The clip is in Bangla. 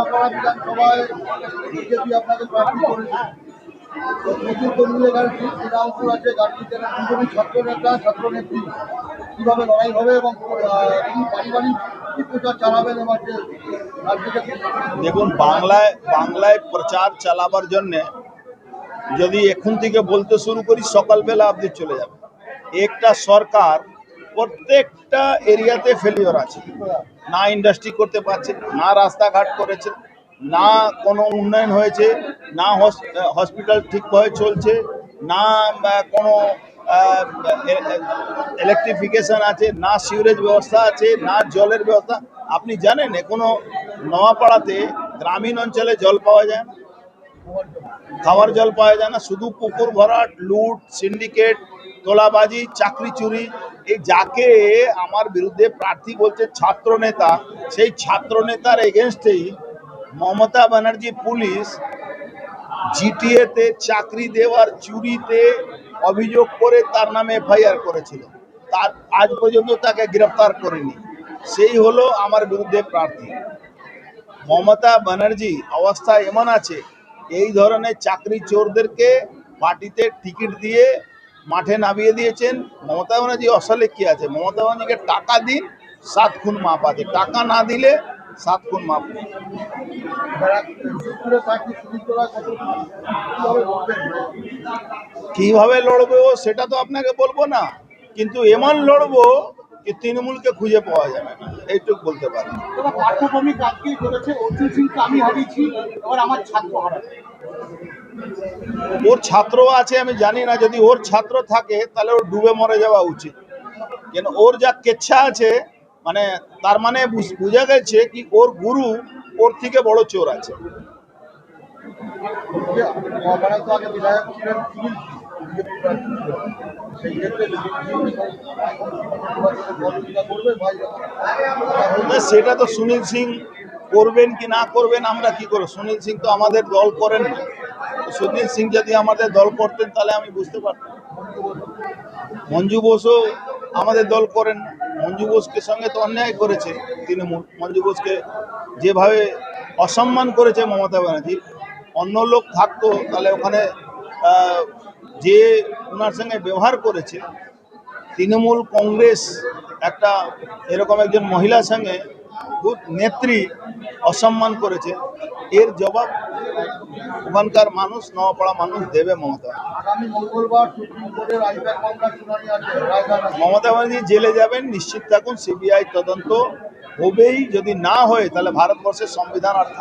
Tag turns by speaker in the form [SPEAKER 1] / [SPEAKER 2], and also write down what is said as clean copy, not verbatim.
[SPEAKER 1] নোয়াপাড়া বিধানসভায় বিজেপি আপনাকে প্রার্থী করেছে। প্রচুর কর্মী এখানে শ্রীরামপুর আছে, গাড়িতে দুজনই ছাত্র নেতা ছাত্র নেত্রী। কিভাবে লড়াই হবে এবং তিনি পারিবারিক কি প্রচার চালাবেন এবার যে
[SPEAKER 2] দেখুন, বাংলায় প্রচার চালাবার জন্য যদি এখন থেকে বলতে শুরু করি সকালবেলা অবধি চলে যাবে। একটা সরকার প্রত্যেকটা এরিয়াতে ফেলিওর আছে, না ইন্ডাস্ট্রি করতে পারছে, না রাস্তাঘাট করেছে, না কোনো উন্নয়ন হয়েছে, না হসপিটাল ঠিকভাবে চলছে, না কোনো ইলেকট্রিফিকেশন আছে, না সিউরেজ ব্যবস্থা আছে, না জলের ব্যবস্থা। আপনি জানেন এখনো নোয়াপাড়াতে গ্রামীণ অঞ্চলে জল পাওয়া যায় না, খাওয়ার জল পাওয়া যায় না, শুধু পুকুর ভরাট, লুট, সিন্ডিকেট, তোলাবাজি, চাকরি চুরি। এই যাকে আমার বিরুদ্ধে প্রার্থী বলছে ছাত্র নেতা, সেই ছাত্র নেতার এগেনস্টেই মমতা ব্যানার্জি পুলিশ জিটিএতে চাকরি দেওয়ার চুরিতে অভিযোগ করে তার নামে এফআইআর করেছিল। তার আজ পর্যন্ত তাকে গ্রেফতার করেনি। সেই হলো আমার বিরুদ্ধে প্রার্থী। মমতা ব্যানার্জি অবস্থা এমন আছে, এই ধরনের চাকরি চোরদেরকে পার্টিতে টিকিট দিয়ে মাঠে নামিয়ে দিয়েছেন। মমতা ব্যানার্জি আসলে কি আছে, মমতা ব্যানার্জিকে টাকা দিন 7 খুন মাপ আছে, টাকা না দিলে 7 খুন মাপ নেই। কিভাবে লড়বো সেটা তো আপনাকে বলবো না, কিন্তু এমন লড়বো যে তৃণমূলকে খুঁজে পাওয়া যাবে না, এইটুকু বলতে পারি। ওর ছাত্র আছে আমি জানি না, যদি ওর ছাত্র থাকে তাহলে ওর ডুবে মরে যাওয়া উচিত। কেন ওর যা কেচ্ছা আছে, মানে তার মানে বোঝা গেছে কি ওর গুরু ওর থেকে বড় চোর আছে। সেটা তো সুনীল সিং করবেন কি না করবেন আমরা কি করব, সুনীল সিং তো আমাদের দল করেন না। সুনীল সিং যদি আমাদের দল করতেন তাহলে আমি বুঝতে পারতাম। মঞ্জু বোসও আমাদের দল করেন না। মঞ্জু বোসকে সঙ্গে তো অন্যায় করেছে তৃণমূল। মঞ্জু বোসকে যেভাবে অসম্মান করেছে মমতা ব্যানার্জি, অন্য লোক থাকতো তাহলে ওখানে যে ওনার সঙ্গে ব্যবহার করেছে তৃণমূল কংগ্রেস, একটা এরকম একজন মহিলার সঙ্গে বুথ নেত্রী অসম্মান করেছে, এর জবাব ওখানকার মানুষ, নোয়াপাড়া মানুষ দেবে। মমতা ব্যানার্জি জেলে যাবেন, নিশ্চিত থাকুন। সিবিআই তদন্ত হবেই, যদি না হয় তাহলে ভারতবর্ষের সংবিধান আর থাকবে।